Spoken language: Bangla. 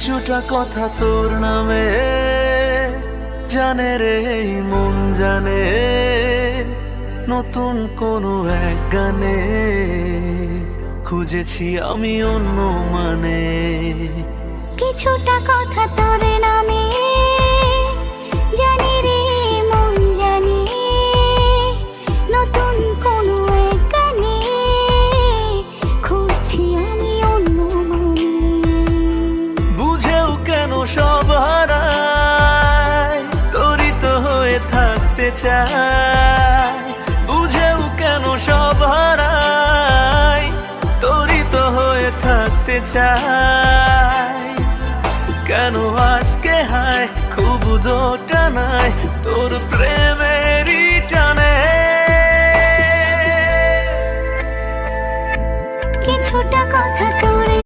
কিছুটা কথা তোর নামে জানে রে এই মন জানে, নতুন কোনো এক গানে খুঁজেছি আমি অন্য মানে। কিছুটা কথা তোর নামে জানি রে মন জানে, নতুন কোনো এক গানে খুঁজছি আমি অন্য মানে। বুঝেও কেন সব হারায়, তোরই তো হয়ে থাকতে চাই। বুঝেও কেন সব হারায়, তোরই তো হয়ে থাকতে চাই। কেন আজকে হায় খুব দোটা নাই তোর প্রেমেরই টানে। কিছুটা কথা তোর